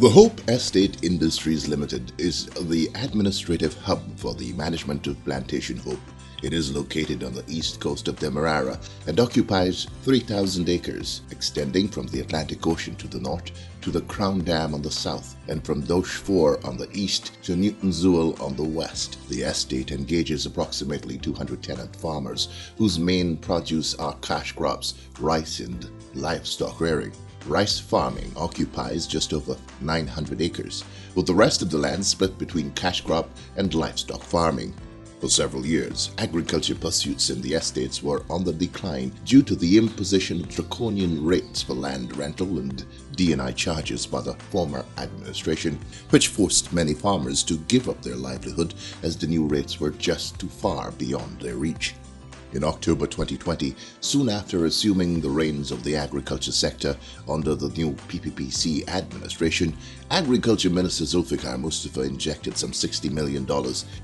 The Hope Estate Industries Limited is the administrative hub for the management of Plantation Hope. It is located on the east coast of Demerara and occupies 3,000 acres, extending from the Atlantic Ocean to the north to the Crown Dam on the south and from Dosh 4 on the east to Newton Zewell on the west. The estate engages approximately 200 tenant farmers whose main produce are cash crops, rice and livestock rearing. Rice farming occupies just over 900 acres, with the rest of the land split between cash crop and livestock farming. For several years, agriculture pursuits in the estates were on the decline due to the imposition of draconian rates for land rental and D&I charges by the former administration, which forced many farmers to give up their livelihood as the new rates were just too far beyond their reach. In October 2020, soon after assuming the reins of the agriculture sector under the new PPPC administration, Agriculture Minister Zulfikar Mustafa injected some $60 million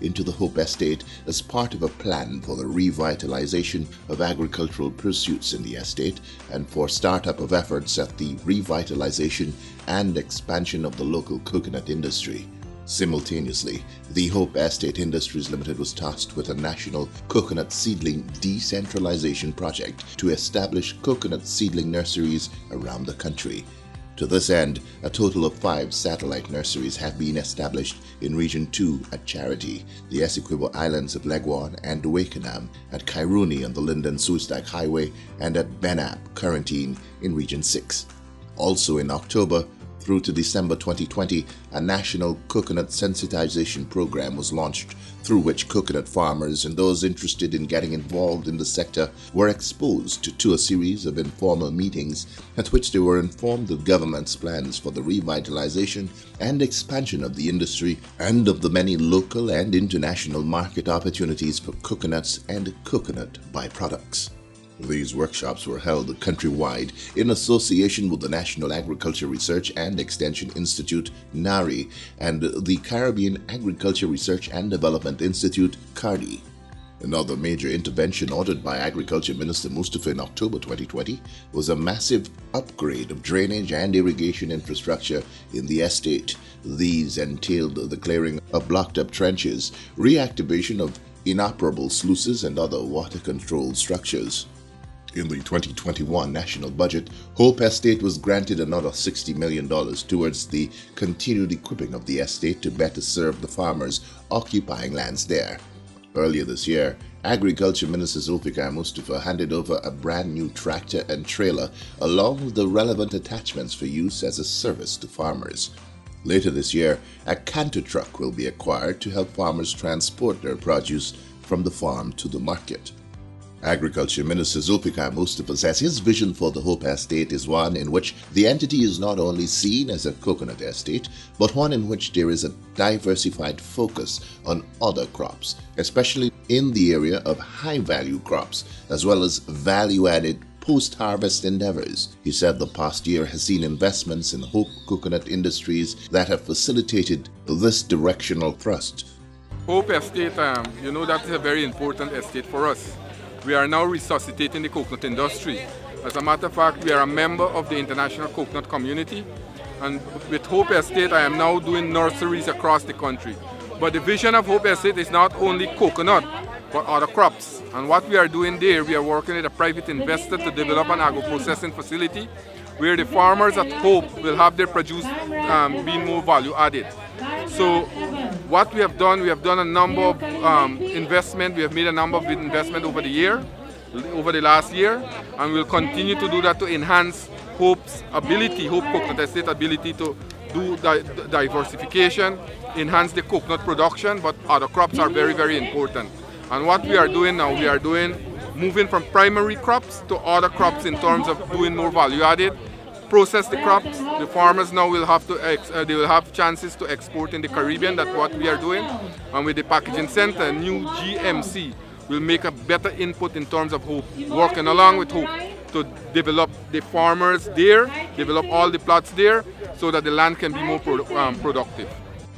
into the Hope Estate as part of a plan for the revitalization of agricultural pursuits in the estate and for startup of efforts at the revitalization and expansion of the local coconut industry. Simultaneously, the Hope Estate Industries Limited was tasked with a national coconut seedling decentralization project to establish coconut seedling nurseries around the country. To this end, a total of 5 satellite nurseries have been established in Region 2 at Charity, the Essequibo Islands of Leguan and Wakenham, at Kairuni on the Linden-Suistack Highway, and at Benap, Quarantine in Region 6. Also in October, through to December 2020, a national coconut sensitization program was launched through which coconut farmers and those interested in getting involved in the sector were exposed to a series of informal meetings at which they were informed of government's plans for the revitalization and expansion of the industry and of the many local and international market opportunities for coconuts and coconut byproducts. These workshops were held countrywide in association with the National Agriculture Research and Extension Institute, NARI, and the Caribbean Agriculture Research and Development Institute, CARDI. Another major intervention ordered by Agriculture Minister Mustafa in October 2020 was a massive upgrade of drainage and irrigation infrastructure in the estate. These entailed the clearing of blocked-up trenches, reactivation of inoperable sluices and other water-controlled structures. In the 2021 national budget, Hope Estate was granted another $60 million towards the continued equipping of the estate to better serve the farmers occupying lands there. Earlier this year, Agriculture Minister Zulfikar Mustafa handed over a brand new tractor and trailer along with the relevant attachments for use as a service to farmers. Later this year, a canter truck will be acquired to help farmers transport their produce from the farm to the market. Agriculture Minister Zulfikar Mustafa says his vision for the Hope Estate is one in which the entity is not only seen as a coconut estate, but one in which there is a diversified focus on other crops, especially in the area of high-value crops, as well as value-added post-harvest endeavors. He said the past year has seen investments in Hope coconut industries that have facilitated this directional thrust. Hope Estate, that is a very important estate for us. We are now resuscitating the coconut industry. As a matter of fact, we are a member of the international coconut community, and with Hope Estate I am now doing nurseries across the country. But the vision of Hope Estate is not only coconut, but other crops. And what we are doing there, we are working with a private investor to develop an agro-processing facility where the farmers at Hope will have their produce being more value added. So what we have done a number of investment. We have made a number of investment over the last year, and we'll continue to do that to enhance Hope's ability, Hope Coconut Estate ability to do diversification, enhance the coconut production, but other crops are very, very important. And what we are doing now, moving from primary crops to other crops in terms of doing more value added, process the crops. The farmers now will have they will have chances to export in the Caribbean. That's what we are doing. And with the packaging center, new GMC will make a better input in terms of Hope, working along with Hope to develop the farmers there, develop all the plots there, so that the land can be more productive.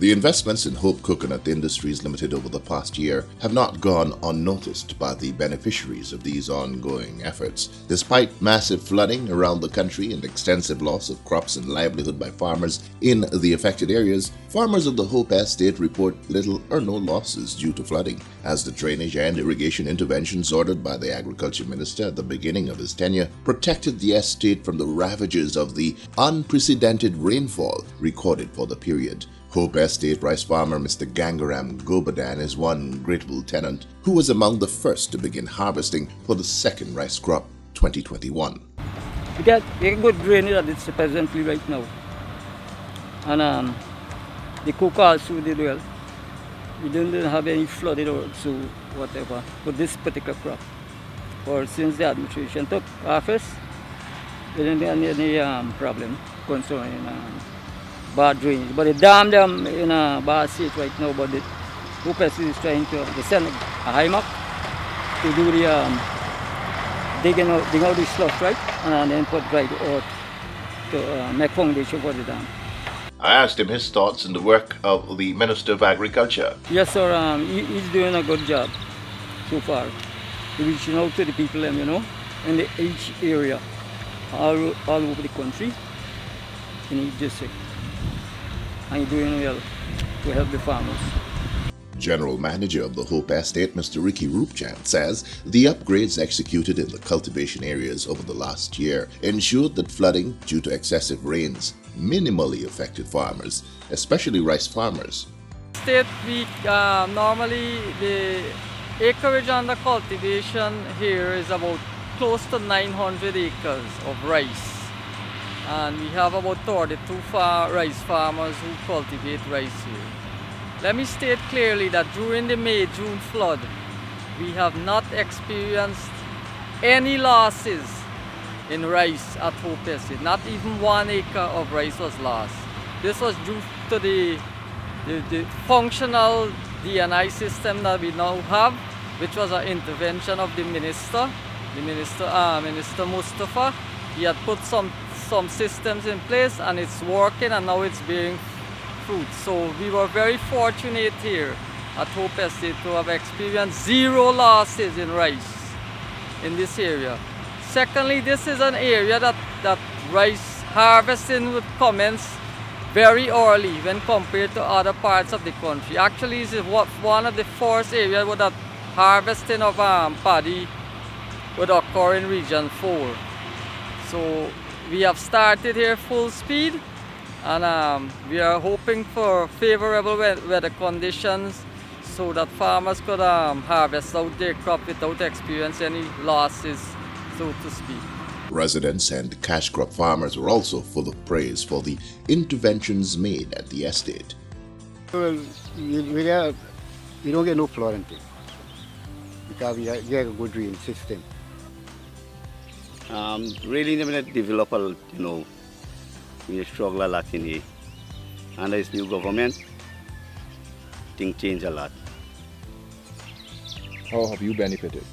The investments in Hope Coconut Industries Limited over the past year have not gone unnoticed by the beneficiaries of these ongoing efforts. Despite massive flooding around the country and extensive loss of crops and livelihood by farmers in the affected areas, farmers of the Hope Estate report little or no losses due to flooding, as the drainage and irrigation interventions ordered by the Agriculture Minister at the beginning of his tenure protected the estate from the ravages of the unprecedented rainfall recorded for the period. Hope Estate rice farmer Mr. Gangaram Gobadan is one grateful tenant who was among the first to begin harvesting for the second rice crop 2021. We get good drainage at this presently right now. And the cook also did well. We didn't have any flooded or so whatever for this particular crop. Or since the administration took office, we didn't have any problem concerning bad drainage. But the dam them in a bad state right now, but the Hope Estate is trying to send a HIMAC to do the dig out the slush, right? And then put dry earth to make foundation for the dam. I asked him his thoughts on the work of the Minister of Agriculture. Yes, sir. He's doing a good job so far. Reaching out to the people, in each area, all over the country, in each district. And he's doing well to help the farmers. General Manager of the Hope Estate, Mr. Ricky Rupchand, says the upgrades executed in the cultivation areas over the last year ensured that flooding due to excessive rains minimally affected farmers, especially rice farmers. State we normally the acreage under cultivation here is about close to 900 acres of rice. And we have about 32 rice farmers who cultivate rice here. Let me state clearly that during the May-June flood, we have not experienced any losses in rice at Hope Estate. Not even 1 acre of rice was lost. This was due to the functional DNI system that we now have, which was an intervention of the Minister Mustafa. He had put some systems in place and it's working, and now it's bearing fruit. So we were very fortunate here at Hope Estate to have experienced 0 losses in rice in this area. Secondly, this is an area that rice harvesting would commence very early when compared to other parts of the country. Actually, this is one of the first areas where that harvesting of paddy would occur in Region 4. So we have started here full speed, and we are hoping for favorable weather conditions so that farmers could harvest out their crop without experiencing any losses, so to speak. Residents and cash crop farmers were also full of praise for the interventions made at the estate. Well, we don't get no flooding because we have a good drainage system. Really never develop we struggle a lot in here. Under this new government, things change a lot. How have you benefited?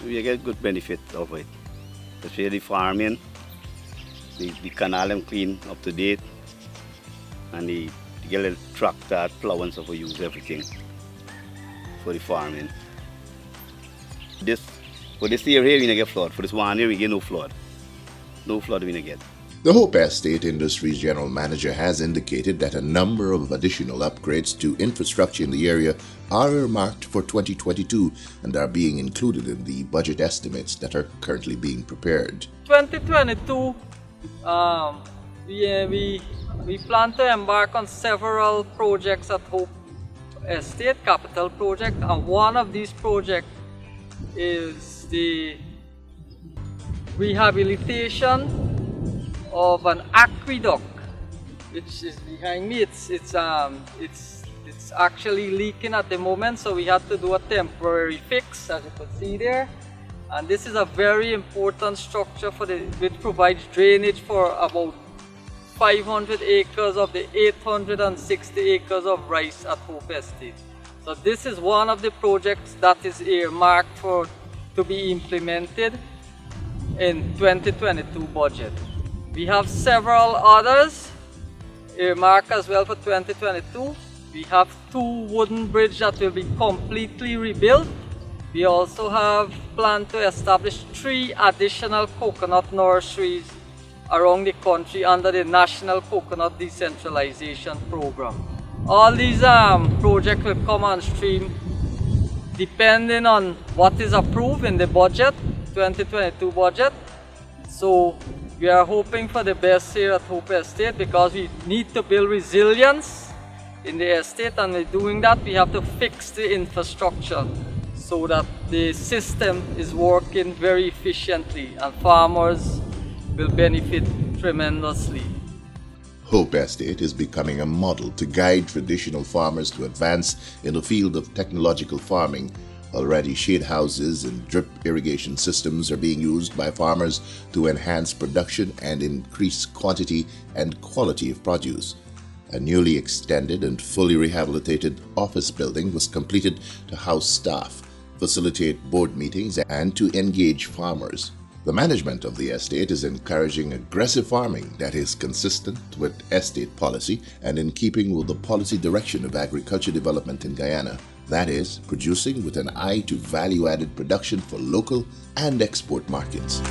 We get good benefit of it. Especially the farming, the canal and clean up to date, and the get a tractor, plow and stuff, we use everything for the farming. For this year here we don't get flood. For this 1 year we get no flood. No flood we don't get. The Hope Estate Industries General Manager has indicated that a number of additional upgrades to infrastructure in the area are earmarked for 2022 and are being included in the budget estimates that are currently being prepared. 2022, we plan to embark on several projects at Hope Estate, capital project, and one of these projects is the rehabilitation of an aqueduct, which is behind me. It's actually leaking at the moment, so we had to do a temporary fix, as you can see there. And this is a very important structure which provides drainage for about 500 acres of the 860 acres of rice at Hope Estate. So this is one of the projects that is earmarked to be implemented in 2022 budget. We have several others earmarked as well for 2022. We have 2 wooden bridges that will be completely rebuilt. We also have planned to establish 3 additional coconut nurseries around the country under the National Coconut Decentralization Program. All these projects will come on stream depending on what is approved in the budget, 2022 budget. So we are hoping for the best here at Hope Estate because we need to build resilience in the estate, and in doing that we have to fix the infrastructure so that the system is working very efficiently and farmers will benefit tremendously. Hope Estate is becoming a model to guide traditional farmers to advance in the field of technological farming. Already, shade houses and drip irrigation systems are being used by farmers to enhance production and increase quantity and quality of produce. A newly extended and fully rehabilitated office building was completed to house staff, facilitate board meetings, and to engage farmers. The management of the estate is encouraging aggressive farming that is consistent with estate policy and in keeping with the policy direction of agriculture development in Guyana. That is, producing with an eye to value-added production for local and export markets.